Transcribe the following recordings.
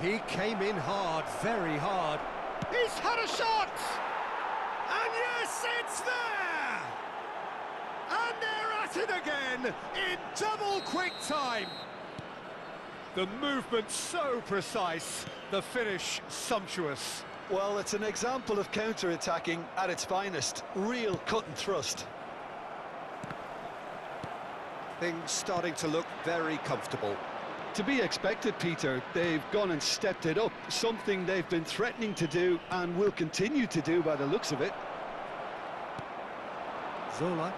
He came in hard, very hard. He's had a shot! And yes, it's there! And they're at it again in double quick time. The movement so precise, the finish sumptuous. Well, it's an example of counter-attacking at its finest. Real cut and thrust. Things starting to look very comfortable. To be expected, Peter. They've gone and stepped it up, something they've been threatening to do and will continue to do by the looks of it. Zola.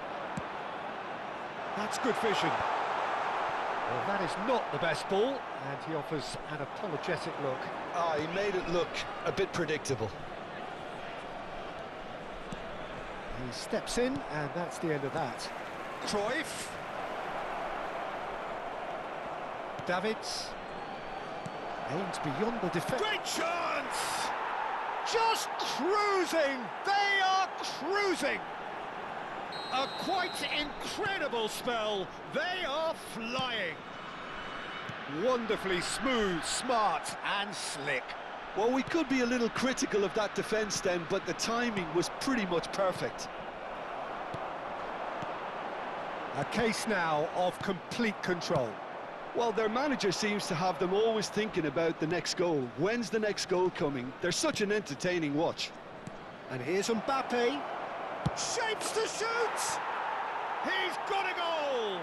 That's good vision. Well, that is not the best ball, and he offers an apologetic look. He made it look a bit predictable. He steps in, and that's the end of that. Cruyff. Davids. Aims beyond the defence. Great chance! Just cruising! They are cruising! A quite incredible spell. They are flying. Wonderfully smooth, smart and slick. Well, we could be a little critical of that defence then, but the timing was pretty much perfect. A case now of complete control. Well, their manager seems to have them always thinking about the next goal. When's the next goal coming? They're such an entertaining watch. And here's Mbappe. Shapes to shoot! He's got a goal!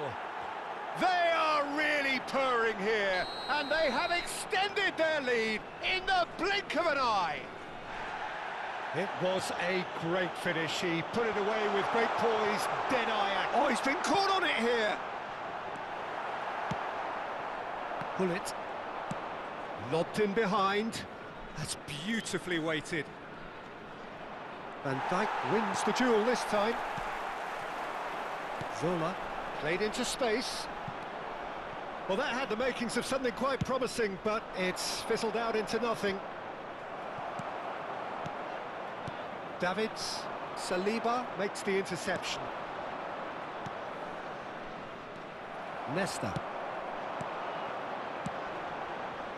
They are really purring here, and they have extended their lead in the blink of an eye. It was a great finish. He put it away with great poise, dead-eye act. Oh, he's been caught on it here. Bullet. Lobbed in behind. That's beautifully weighted. Van Dijk wins the duel this time. Zola played into space. Well, that had the makings of something quite promising, but it's fizzled out into nothing. Davids, Saliba makes the interception. Nesta.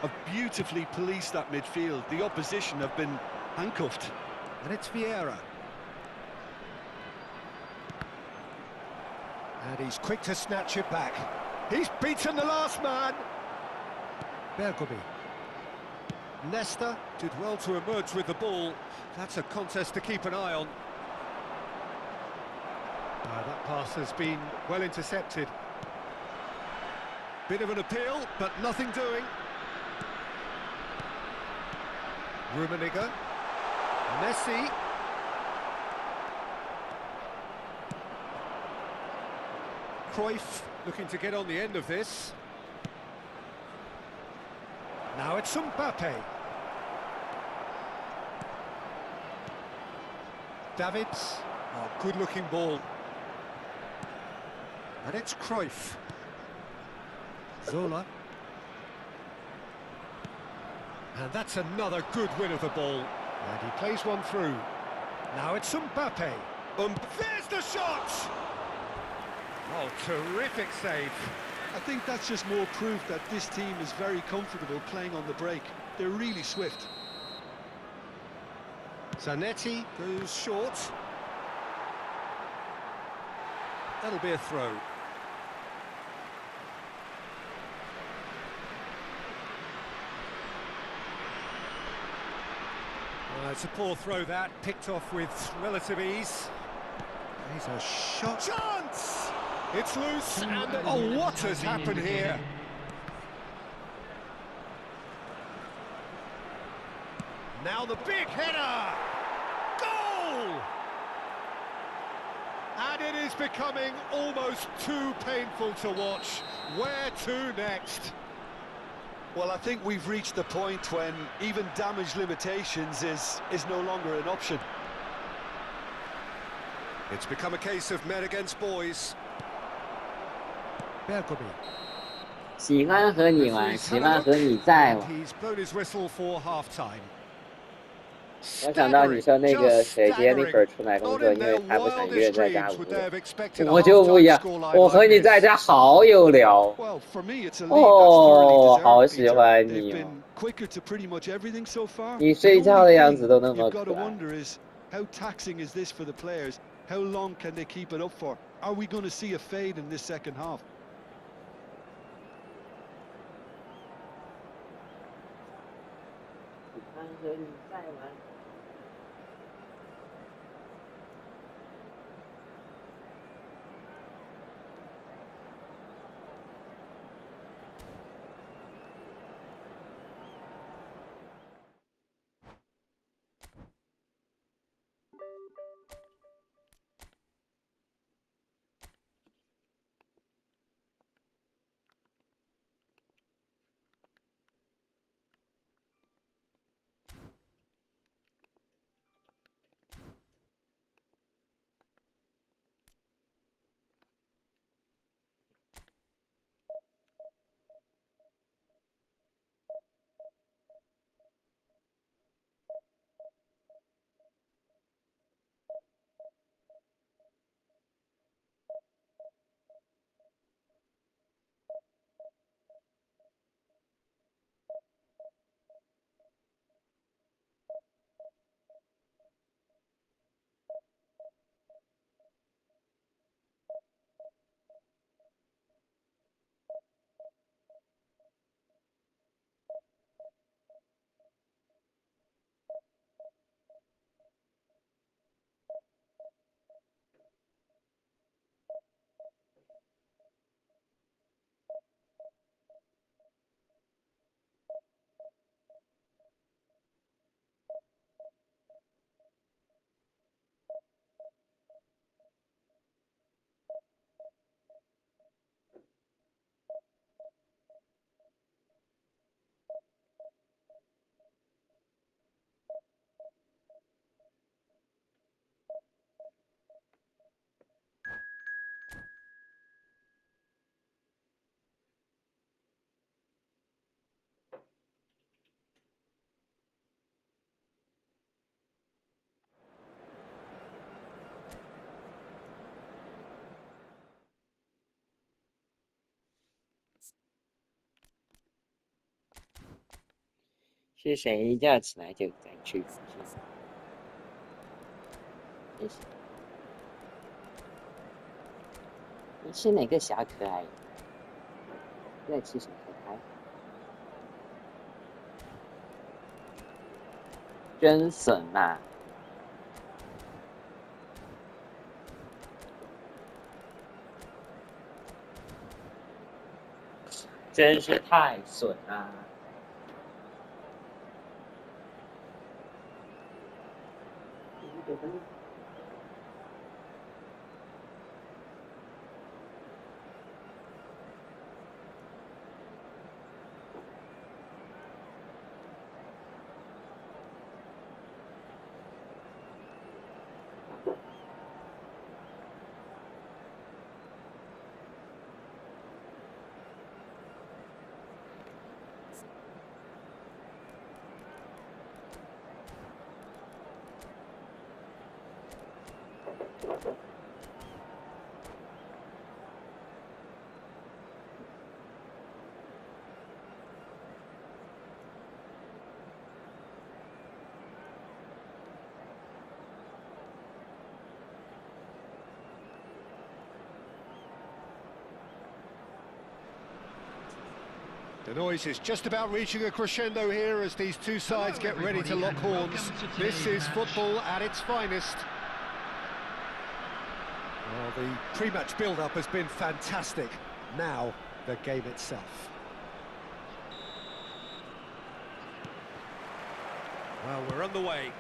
Have beautifully policed that midfield. The opposition have been handcuffed. And it's Vieira. And he's quick to snatch it back. He's beaten the last man. Bergomi. Nesta did well to emerge with the ball. That's a contest to keep an eye on. That pass has been well intercepted. Bit of an appeal, but nothing doing. Rummenigge. Messi. Cruyff looking to get on the end of this. Now it's Mbappe. Davids. Oh, good-looking ball. And it's Cruyff. Zola. And that's another good win of the ball. And he plays one through. Now it's Mbappe. There's the shot! Oh, terrific save. I think that's just more proof that this team is very comfortable playing on the break. They're really swift. Zanetti goes short. That'll be a throw. It's a poor throw that, picked off with relative ease. Here's a shot. Chance! It's loose and... Oh, what has happened here? Now the big header! Goal! And it is becoming almost too painful to watch. Where to next? Well, I think we've reached the point when even damage limitations is no longer an option. It's become a case of men against boys. Bergomi. 喜欢和你玩，喜欢和你在玩。 He's blown his whistle for half-time. 我想到你说那个 Just 谁 staggering. Jennifer 出来工 Not 作， in 因 their 为他不想一个人 wildest 在家 dreams 无 would they 聊。 have expected a 我就不 half-time 一样， scoreline 我和 like 你在 this. 家好有聊。 Well, for me, it's a lead that's thoroughly 哦，好 deserved, 喜 Peter. 欢 They've 你哦！ been quicker to pretty much everything so far. 你 The 睡觉 only 的样子 thing 都那么 you've got to 可爱。 wonder is how taxing is this for the players? How long can they keep it up for? Are we going to see a fade in this second half? 喜欢和你在玩。是谁一觉起来就在吃鸡？谢谢。你是哪个小可爱？在吃什么可爱？真损呐！真是太损啦！The noise is just about reaching a crescendo here as these two sides get ready to lock horns. This is football at its finest. Well, the pre-match build-up has been fantastic. Now, the game itself. Well, we're underway.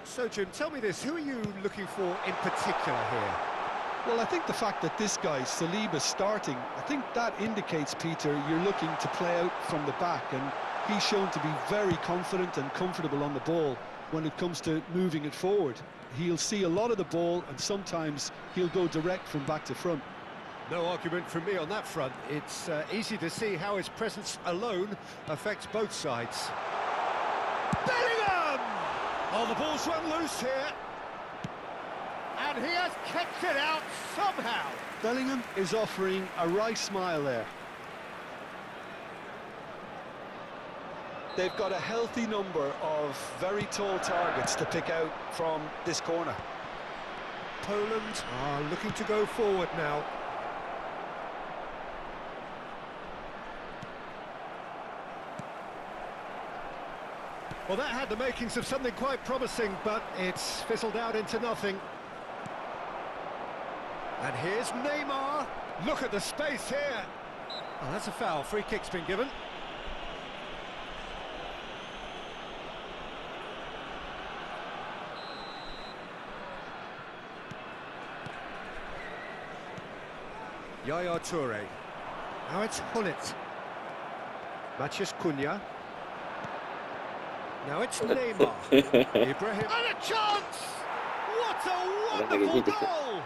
So, Jim, tell me this, who are you looking for in particular here? Well, I think the fact that this guy, Saliba, starting, I think that indicates, Peter, you're looking to play out from the back, and he's shown to be very confident and comfortable on the ball when it comes to moving it forward. He'll see a lot of the ball, and sometimes he'll go direct from back to front. No argument from me on that front. It's easy to see how his presence alone affects both sides. Bellingham! Oh, the ball's run loose here. And he has kept it out somehow. Bellingham is offering a wry smile there. They've got a healthy number of very tall targets to pick out from this corner. Poland are looking to go forward now. Well, that had the makings of something quite promising, but it's fizzled out into nothing. And here's Neymar. Look at the space here. Oh, that's a foul. Free kick's been given. Yaya Toure. Now it's Hullet. Matheus Cunha. Now it's Neymar. Ibrahim. And a chance! What a wonderful goal!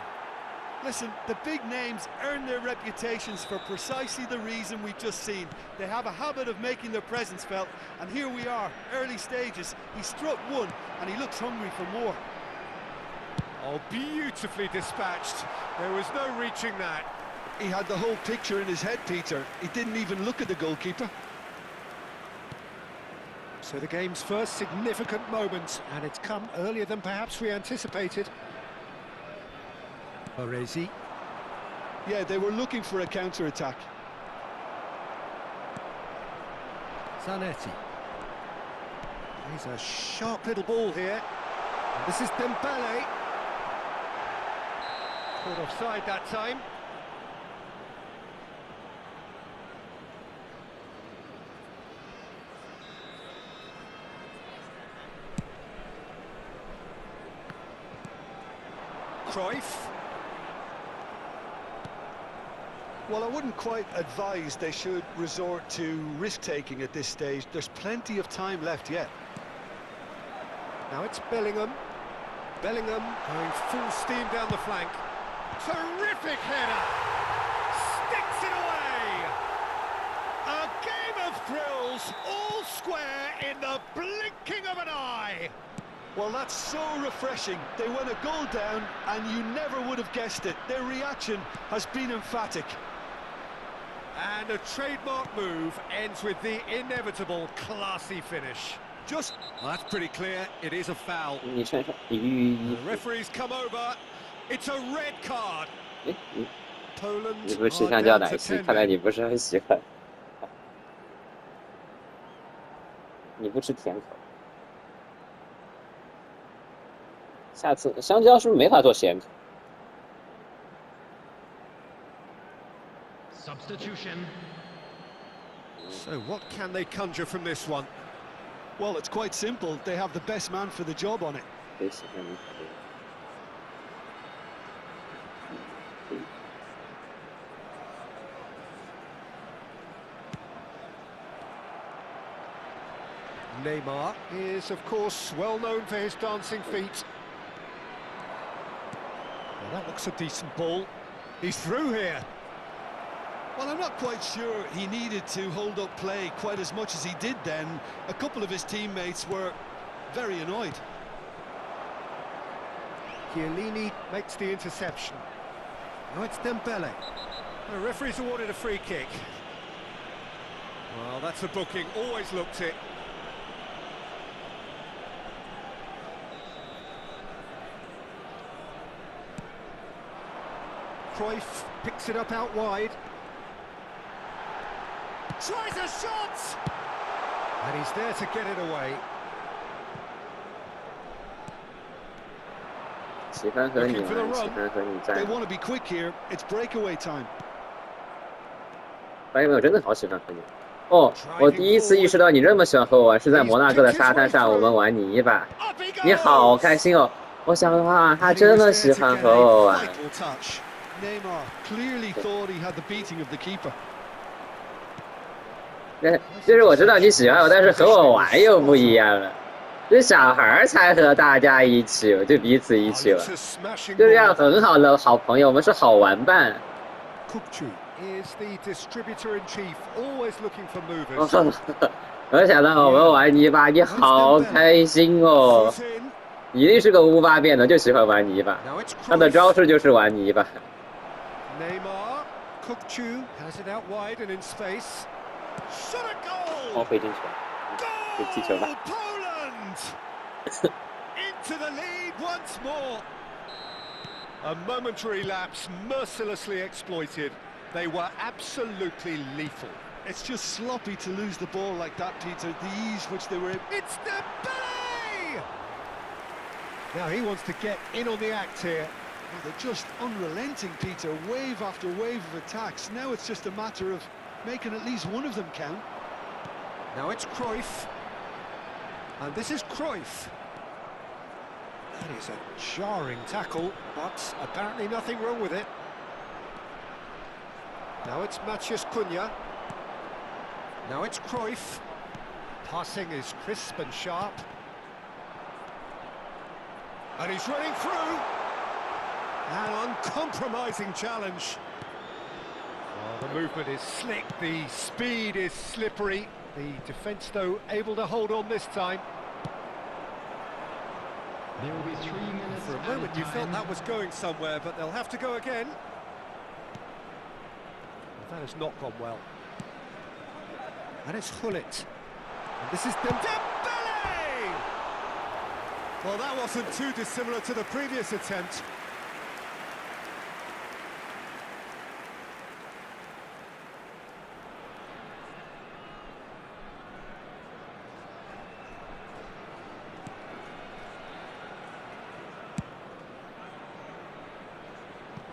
Listen, the big names earn their reputations for precisely the reason we've just seen. They have a habit of making their presence felt, and here we are, early stages. He struck one, and he looks hungry for more. Oh, beautifully dispatched. There was no reaching that. He had the whole picture in his head, Peter. He didn't even look at the goalkeeper. So the game's first significant moment, and it's come earlier than perhaps we anticipated. Baresi. Yeah, they were looking for a counter-attack. Zanetti. He's a sharp little ball here. And this is Dembele. Caught offside that time. Cruyff. Well, I wouldn't quite advise they should resort to risk-taking at this stage. There's plenty of time left yet. Now it's Bellingham. Bellingham going full steam down the flank. Terrific header! Sticks it away! A game of thrills, all square in the blinking of an eye! Well, that's so refreshing. They went a goal down, and you never would have guessed it. Their reaction has been emphatic. And a trademark move ends with the inevitable classy finish. Well, that's pretty clear. It is a foul. 你穿上体育衣 The 服， referee's come over. It's a red card. 哎，你 Poland 你不是吃 are 香蕉 down 奶 to 昔， 10 看来 men. 你不是很喜欢。你不吃甜口，下次香蕉是不是没法做咸口？ Substitution. So what can they conjure from this one? Well, it's quite simple. They have the best man for the job on it. 谁喜欢你？ Neymar is, of course, well known for his dancing feet. Well, that looks a decent ball. He's through here. Well, I'm not quite sure he needed to hold up play quite as much as he did then. A couple of his teammates were very annoyed. Chiellini makes the interception. Now it's Dembele. The referee's awarded a free kick. Well, that's a booking. Always looked it. Cruyff picks it up out wide. Tries a shot! And he's there to get it away. 喜欢和你 Looking for the 玩， run. 喜欢和你 They 战。 want to be quick here. It's breakaway time. 发现没有，真的好喜欢和你。哦，我第一次意识到你这么喜欢和我玩，是在摩纳哥的沙滩上，我们玩泥巴。 Up he 你好 goes! 开心哦！我想哇，他真的喜欢和我玩。 Vital touch. Neymar clearly thought he had the beating of the keeper. 就是我知道你喜欢我，但是和我玩又不一样了。这小孩儿才和大家一起，就彼此一 Oh, 起玩 it's，a smashing 就这样 ball. 很好的好朋友，我们是好玩伴。 Kupchu is the distributor-in-chief, always looking for movers. 没想到我们玩泥巴，你好开心哦！ Foot in. 一定是个乌巴变的，就喜欢玩泥巴。 Now it's 他的 Cruyff. 招式就是玩泥巴。 Neymar. Kukçu has it out wide and in space. Shot a 黄 goal. 回进球，就踢球吧。 Goal, Poland. Into the lead once more. A momentary lapse mercilessly exploited. They were absolutely lethal. It's just sloppy to lose the ball like that, Peter. The ease which they were in. It's Dembele! Now he wants to get in on the act here. They're just unrelenting, Peter. Wave after wave of attacks. Now it's just a matter of making at least one of them count. Now it's Cruyff. And this is Cruyff. That is a jarring tackle, but apparently nothing wrong with it. Now it's Matheus Cunha. Now it's Cruyff. Passing is crisp and sharp. And he's running through. An uncompromising challenge. Well, the movement is slick, the speed is slippery. The defence, though, able to hold on this time. There will be 3 minutes. For a moment, you felt that was going somewhere, but they'll have to go again. That has not gone well. And it's Gullit. And this is Dembele! Well, that wasn't too dissimilar to the previous attempt.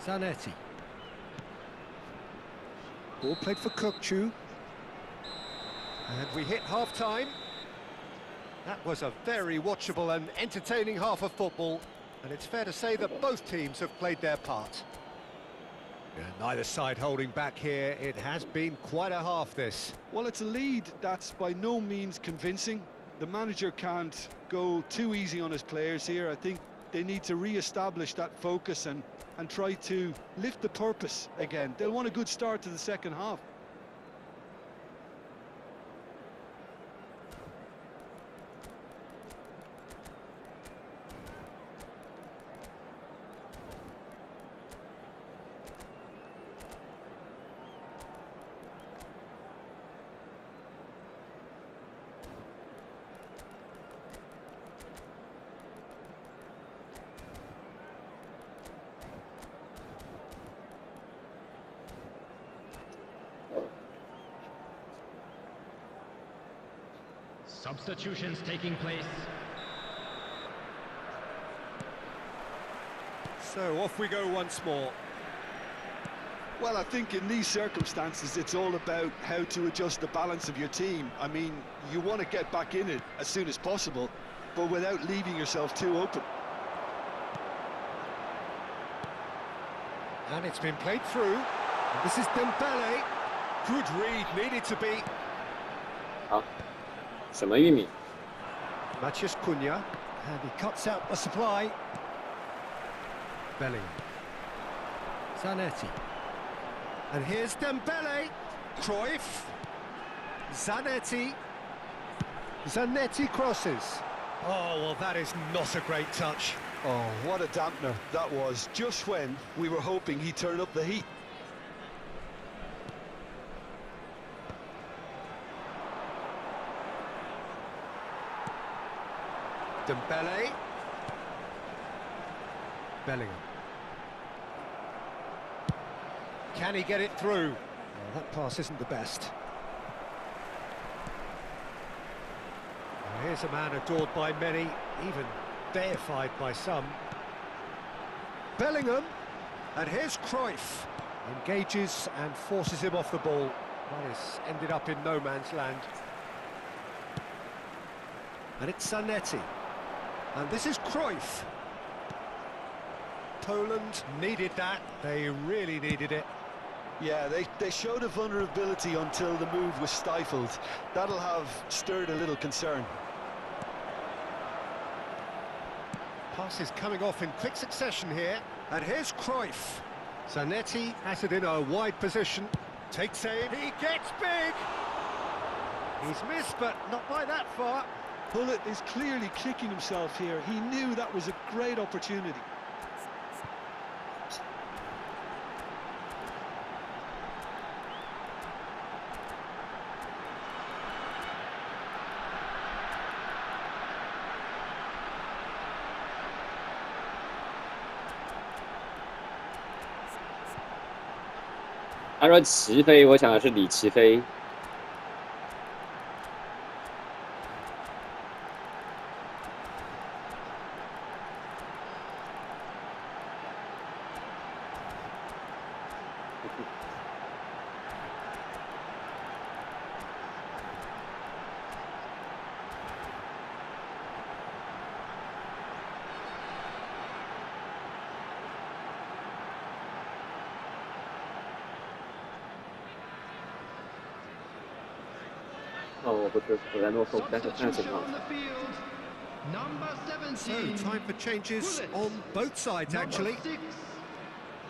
Zanetti. Ball played for Kukçu. And we hit half-time. That was a very watchable and entertaining half of football. And it's fair to say that both teams have played their part. Yeah, neither side holding back here. It has been quite a half, this. Well, it's a lead that's by no means convincing. The manager can't go too easy on his players here. I think they need to re-establish that focus and try to lift the purpose again. They'll want a good start to the second half. Substitutions taking place. So off we go once more. Well, I think in these circumstances, it's all about how to adjust the balance of your team. I mean, you want to get back in it as soon as possible, but without leaving yourself too open. And it's been played through. And this is Dembele. Good read, needed to be. 好，什么玉米？ Matheus Cunha. And he cuts out the supply. Bellingham. Zanetti. And here's Dembele. Cruyff. Zanetti. Zanetti crosses. Oh, well, that is not a great touch. Oh, what a dampener that was, just when we were hoping he'd turn up the heat. Dembele. Bellingham. Can he get it through? Well, that pass isn't the best. Well, here's a man adored by many, even deified by some. Bellingham. And here's Cruyff. Engages and forces him off the ball. That has ended up in no man's land. And it's Zanetti. And this is Cruyff. Poland needed that. They really needed it. Yeah, they showed a vulnerability until the move was stifled. That'll have stirred a little concern. Passes coming off in quick succession here. And here's Cruyff. Zanetti has it in a wide position. Takes aim. He gets big. He's missed, but not by that far. Bullet is clearly kicking himself here. He knew that was a great opportunity.他说齐飞，我想的是李奇飞。哦，我不是，我在落后，但是看情 Substitution 况。 on the field. Number So, 17. time for changes Bullet. on both sides, Number actually. 6.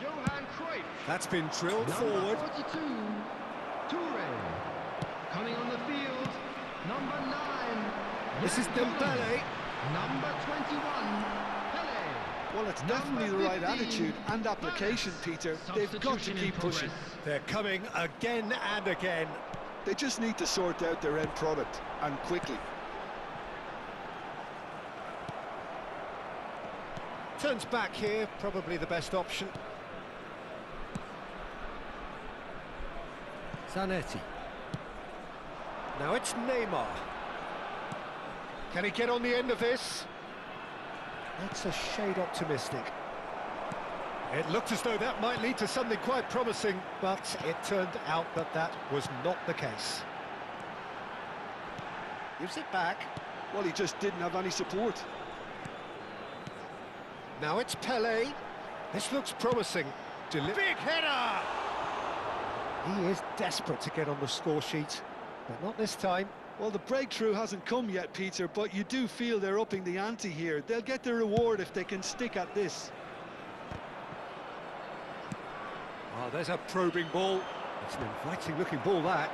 Johan Cruyff. That's been drilled Number forward. 42. Toure. Coming on the field. Number 9. This is Jan Koeman. Dembele. Number 21. Pele. Well, it's definitely the right attitude and application, Peter. They've got to Substitution in keep pushing. progress. They're coming again and again. They just need to sort out their end product, and quickly. Turns back here, probably the best option. Zanetti. Now it's Neymar. Can he get on the end of this? That's a shade optimistic. It looked as though that might lead to something quite promising, but it turned out that that was not the case. Gives it back. Well, he just didn't have any support. Now it's Pele. This looks promising. Big header! He is desperate to get on the score sheet, but not this time. Well, the breakthrough hasn't come yet, Peter, but you do feel they're upping the ante here. They'll get their reward if they can stick at this. Oh, there's a probing ball. It's an inviting looking ball, that.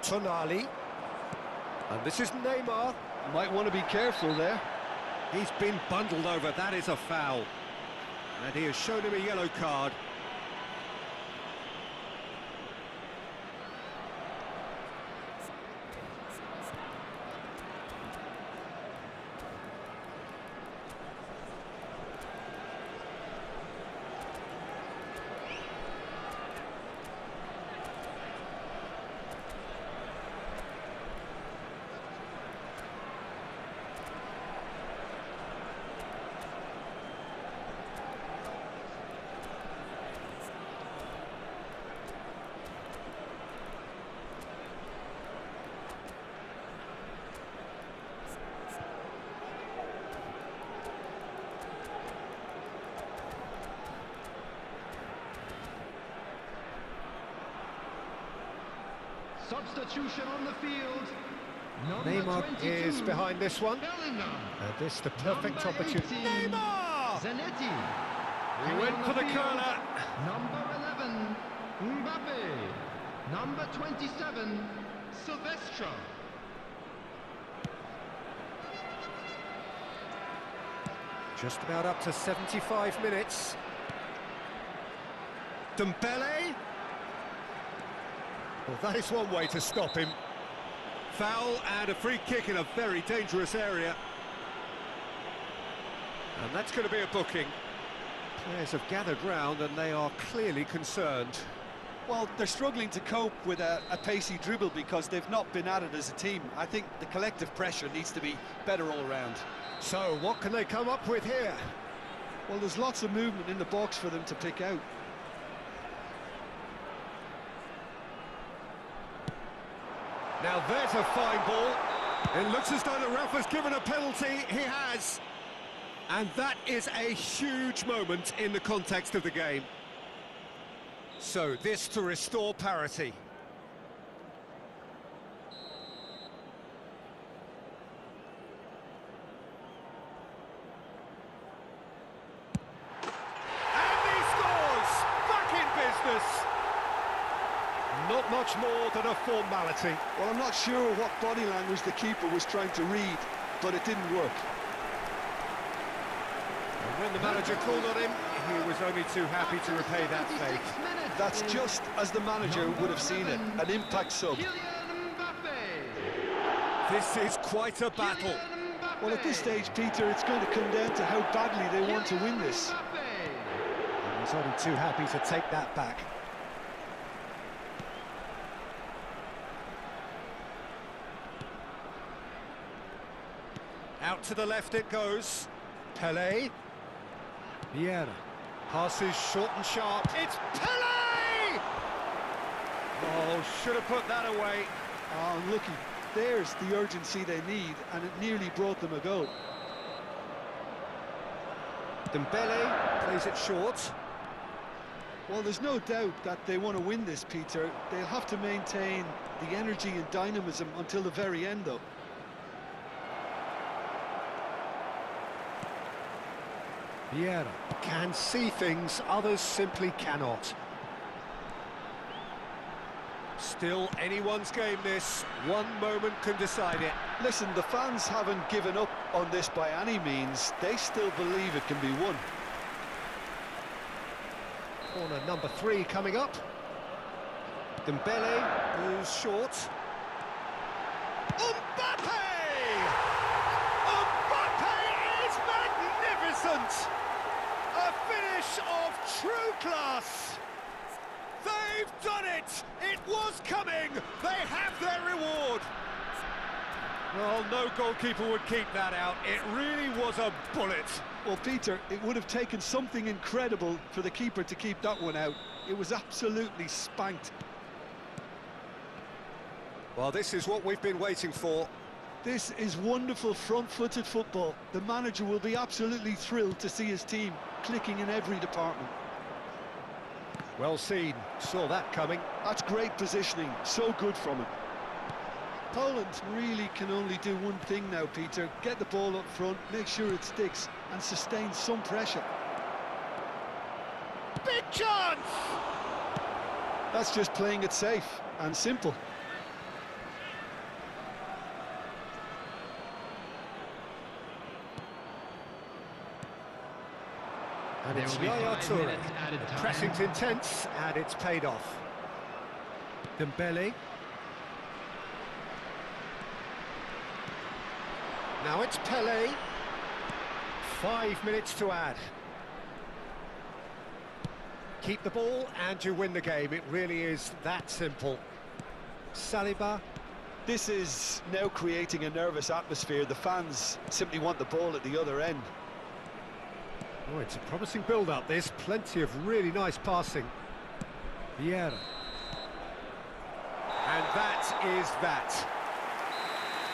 Tonali. And this is Neymar. Might want to be careful there. He's been bundled over. That is a foul. And he has shown him a yellow card. Substitution on the field. Number Neymar 22. is behind this one. Bellingham. This the perfect Number opportunity. 18. Neymar! Zanetti. He Coming went on for the field. corner. Number 11. Mbappe. Number 27. Silvestre. Just about up to 75 minutes. Dembele. Well, that is one way to stop him. Foul and a free kick in a very dangerous area. And that's going to be a booking. Players have gathered round and they are clearly concerned. Well, they're struggling to cope with a pacey dribble because they've not been at it as a team. I think the collective pressure needs to be better all round. So, what can they come up with here? Well, there's lots of movement in the box for them to pick out. Now there's a fine ball. It looks as though the ref has given a penalty. He has. And that is a huge moment in the context of the game. So this to restore parity. And he scores! Back in business! Not not much more than a formality. Well, I'm not sure what body language the keeper was trying to read, but it didn't work. And when the manager called on him, he was only too happy to repay that fate. That's just as the manager would have seen it, an impact sub. Kylian Mbappe. This is quite a battle. Kylian Mbappe. Well, at this stage, Peter, it's going to come down to how badly they want to win this. Mbappe. He's only too happy to take that back. Out to the left it goes. Pelé. Vieira. Passes short and sharp. It's Pelé! Oh, should have put that away. Oh, unlucky. There's the urgency they need, and it nearly brought them a goal. Dembele plays it short. Well, there's no doubt that they want to win this, Peter. They'll have to maintain the energy and dynamism until the very end, though. Vieira can see things others simply cannot. Still anyone's game this. One moment can decide it. Listen, the fans haven't given up on this by any means. They still believe it can be won. Corner number 3 coming up. Dembele moves short. Mbappe! Mbappe is magnificent! A finish of true class! They've done it! It was coming! They have their reward! Well, no goalkeeper would keep that out. It really was a bullet. Well, Peter, it would have taken something incredible for the keeper to keep that one out. It was absolutely spanked. Well, this is what we've been waiting for. This is wonderful front-footed football. The manager will be absolutely thrilled to see his team clicking in every department. Well seen. Saw that coming. That's great positioning. So good from him. Poland really can only do one thing now, Peter. Get the ball up front, make sure it sticks, and sustain some pressure. Big chance! That's just playing it safe and simple. And There it's will be Yaya 5 Toure. minutes added The time. pressing's intense, and it's paid off. Dembele. Now it's Pelé. 5 minutes to add. Keep the ball and you win the game. It really is that simple. Saliba. This is now creating a nervous atmosphere. The fans simply want the ball at the other end. Oh, it's a promising build-up, this. Plenty of really nice passing. Vieira. And that is that.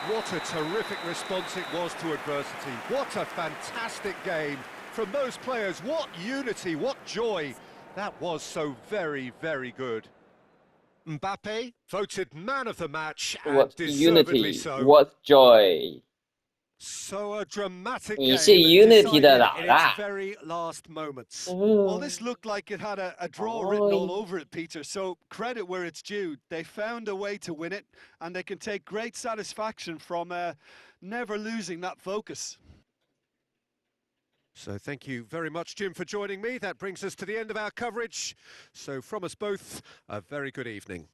What a terrific response it was to adversity. What a fantastic game from those players. What unity, what joy. That was so very, very good. Mbappe, voted man of the match, and What deservedly unity, so. what joy. So a dramatic 你 game 是 Unity 的 decided 老 in its 大。 very last moments. Well, this looked like it had a draw written all Oi. over it, Peter, so credit where it's due. They found a way to win it, and they can take great satisfaction from never losing that focus. So thank you very much, Jim, for joining me. That brings us to the end of our coverage. So from us both, a very good evening.